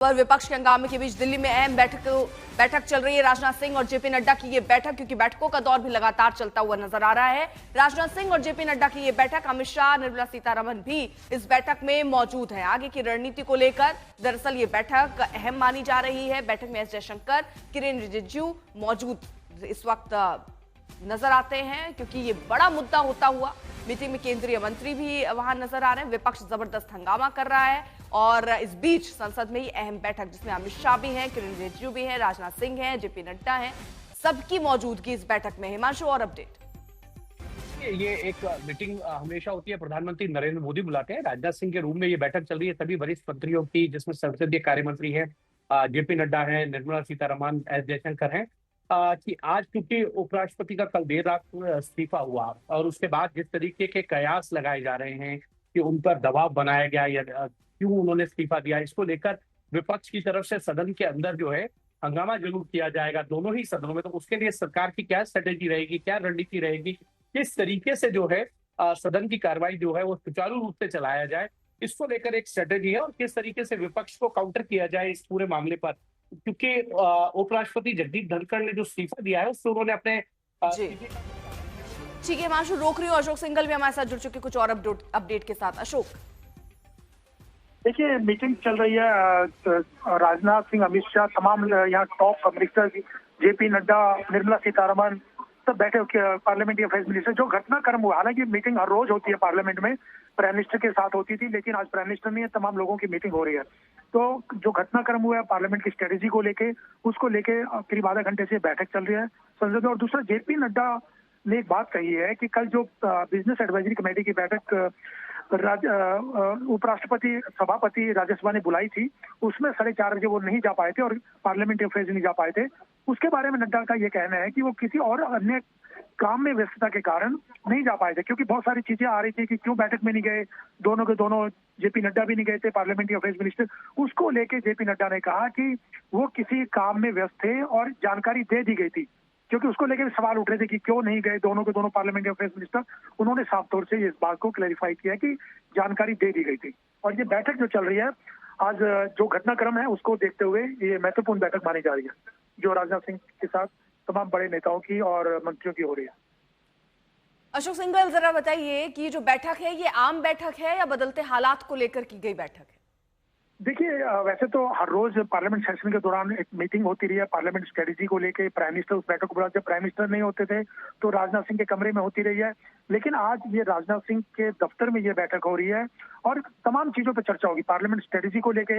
पर विपक्ष के हंगामे के बीच दिल्ली में अहम बैठक चल रही है। राजनाथ सिंह और जेपी नड्डा की ये बैठक, क्योंकि बैठकों का दौर भी लगातार चलता हुआ नजर आ रहा है। राजनाथ सिंह और जेपी नड्डा की ये बैठक, अमित शाह, निर्मला सीतारमण भी इस बैठक में मौजूद है। आगे की रणनीति को लेकर दरअसल ये बैठक अहम मानी जा रही है। बैठक में एस जयशंकर, किरेन रिजिजू मौजूद इस वक्त नजर आते हैं, क्योंकि ये बड़ा मुद्दा होता हुआ मीटिंग में केंद्रीय मंत्री भी वहां नजर आ रहे हैं। विपक्ष जबरदस्त हंगामा कर रहा है और इस बीच संसद में ही अहम बैठक, जिसमें अमित शाह भी हैं, किरेन रिजिजू भी हैं, राजनाथ सिंह हैं, जेपी नड्डा हैं, सबकी मौजूदगी इस बैठक में। हिमांशु और अपडेट। ये एक मीटिंग हमेशा होती है, प्रधानमंत्री नरेंद्र मोदी बुलाते हैं। राजनाथ सिंह के रूम में ये बैठक चल रही है सभी वरिष्ठ मंत्रियों की, जिसमें संसदीय कार्य मंत्री है, जेपी नड्डा है, निर्मला सीतारमण, एस जयशंकर हैं। कि आज क्योंकि उपराष्ट्रपति का कल देर रात इस्तीफा हुआ और उसके बाद जिस तरीके के कयास लगाए जा रहे हैं कि उन पर दबाव बनाया गया या क्यों उन्होंने इस्तीफा दिया, इसको लेकर विपक्ष की तरफ से सदन के अंदर जो है हंगामा जरूर किया जाएगा दोनों ही सदनों में। तो उसके लिए सरकार की क्या स्ट्रेटेजी रहेगी, क्या रणनीति रहेगी, किस तरीके से जो है सदन की कार्रवाई जो है वो सुचारू रूप से चलाया जाए, इसको लेकर एक स्ट्रेटेजी है। और किस तरीके से विपक्ष को काउंटर किया जाए इस पूरे मामले पर, क्योंकि उपराष्ट्रपति जगदीप धनखड़ ने जो इस्तीफा दिया है उससे उन्होंने अपने जी ठीक है हिमांशु, रोक रही हूँ। अशोक सिंघल भी हमारे साथ जुड़ चुके कुछ और अपडेट के साथ। अशोक, देखिए मीटिंग चल रही है, राजनाथ सिंह, अमित शाह, तमाम यहाँ top minister, JP Nadda, Nirmala Sitharaman सब बैठे पार्लियामेंट्री अफेयर्स मिनिस्टर। जो घटनाक्रम हुआ, हालांकि मीटिंग हर रोज होती है पार्लियामेंट में, प्राइम मिनिस्टर के साथ होती थी, लेकिन आज प्राइम मिनिस्टर नहीं है, तमाम लोगों की मीटिंग हो रही है। तो जो घटनाक्रम हुआ है पार्लियामेंट की स्ट्रेटेजी को लेके, उसको लेके करीब आधा घंटे से बैठक चल रही है संसद में। और दूसरा, जेपी नड्डा ने एक बात कही है कि कल जो बिजनेस एडवाइजरी कमेटी की बैठक उपराष्ट्रपति सभापति राज्यसभा ने बुलाई थी, उसमें 4:30 बजे वो नहीं जा पाए थे और पार्लियामेंट्री अफेयर्स नहीं जा पाए थे। उसके बारे में नड्डा का ये कहना है कि वो किसी और अन्य काम में व्यस्तता के कारण नहीं जा पाए थे, क्योंकि बहुत सारी चीजें आ रही थी कि क्यों बैठक में नहीं गए, दोनों के दोनों, जेपी नड्डा भी नहीं गए थे, पार्लियामेंट्री अफेयर्स मिनिस्टर। उसको लेके जेपी नड्डा ने कहा कि वो किसी काम में व्यस्त थे और जानकारी दे दी गई थी, क्योंकि उसको लेकर सवाल उठ रहे थे कि क्यों नहीं गए दोनों के दोनों पार्लियामेंट्री अफेयर्स मिनिस्टर। उन्होंने साफ तौर से इस बात को क्लैरिफाई किया कि जानकारी दे दी गई थी। और ये बैठक जो चल रही है आज, जो घटनाक्रम है उसको देखते हुए ये महत्वपूर्ण बैठक मानी जा रही है, जो राजनाथ सिंह के साथ तमाम बड़े नेताओं की और मंत्रियों की हो रही है। अशोक सिंघल, जरा बताइए कि जो बैठक है ये आम बैठक है या बदलते हालात को लेकर की गई बैठक है? देखिए, वैसे तो हर रोज पार्लियामेंट सेशन के दौरान एक मीटिंग होती रही है पार्लियामेंट स्ट्रेटेजी को लेके। प्राइम मिनिस्टर उस बैठक को बुला, जब प्राइम मिनिस्टर नहीं होते थे तो राजनाथ सिंह के कमरे में होती रही है, लेकिन आज ये राजनाथ सिंह के दफ्तर में ये बैठक हो रही है और तमाम चीजों पर चर्चा होगी। पार्लियामेंट स्ट्रेटेजी को लेके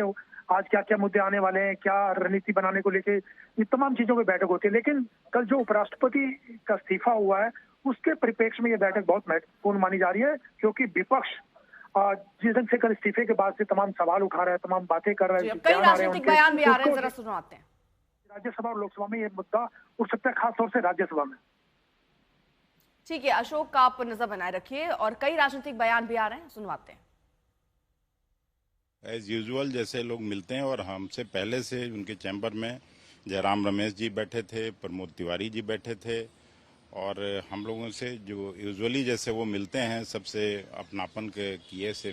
आज क्या क्या मुद्दे आने वाले हैं, क्या रणनीति बनाने को लेके, ये तमाम चीजों पर बैठक होती है। लेकिन कल जो उपराष्ट्रपति का इस्तीफा हुआ है उसके परिप्रेक्ष्य में ये बैठक बहुत महत्वपूर्ण मानी जा रही है, क्योंकि विपक्ष जिस ढंग से कल इस्तीफे के बाद से तमाम सवाल उठा रहा है, तमाम बातें कर रहा है, कई राजनीतिक बयान भी आ रहे हैं, जरा सुनाते हैं। राज्यसभा और लोकसभा में ये मुद्दा उठ सकता है, खासतौर से राज्यसभा में। ठीक है अशोक, आप नजर बनाए रखिए और कई राजनीतिक बयान भी आ रहे हैं, सुनवाते हैं। एज यूजुअल जैसे लोग मिलते हैं, और हमसे पहले से उनके चैम्बर में जयराम रमेश जी बैठे थे, प्रमोद तिवारी जी बैठे थे, और हम लोगों से जो यूजुअली जैसे वो मिलते हैं, सबसे अपनापन के किए से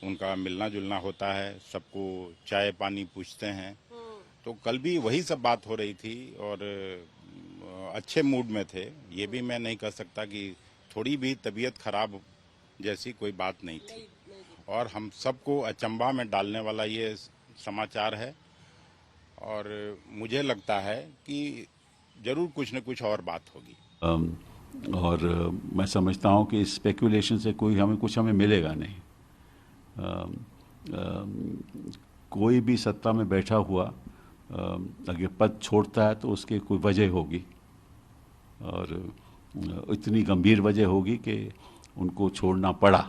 उनका मिलना जुलना होता है, सबको चाय पानी पूछते हैं। तो कल भी वही सब बात हो रही थी और अच्छे मूड में थे। ये भी मैं नहीं कह सकता कि थोड़ी भी तबीयत खराब जैसी कोई बात नहीं थी, और हम सबको अचंभा में डालने वाला ये समाचार है। और मुझे लगता है कि जरूर कुछ न कुछ और बात होगी। और मैं समझता हूँ कि स्पेकुलेशन से कुछ हमें मिलेगा नहीं। कोई भी सत्ता में बैठा हुआ अगर पद छोड़ता है तो उसकी कोई वजह होगी, और इतनी गंभीर वजह होगी कि उनको छोड़ना पड़ा,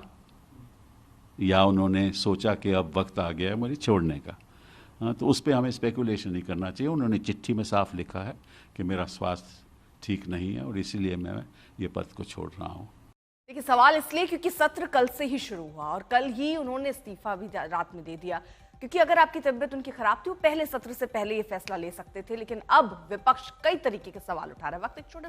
या उन्होंने सोचा कि अब वक्त आ गया है मुझे छोड़ने का। तो उस पर हमें स्पेकुलेशन नहीं करना चाहिए। उन्होंने चिट्ठी में साफ लिखा है कि मेरा स्वास्थ्य ठीक नहीं है और इसीलिए मैं ये पद को छोड़ रहा हूँ। देखिए, सवाल इसलिए क्योंकि सत्र कल से ही शुरू हुआ और कल ही उन्होंने इस्तीफा भी रात में दे दिया, क्योंकि अगर आपकी तबीयत उनकी खराब थी वो पहले सत्र से पहले ये फैसला ले सकते थे। लेकिन अब विपक्ष कई तरीके के सवाल उठा रहा है। वक्त एक छोटे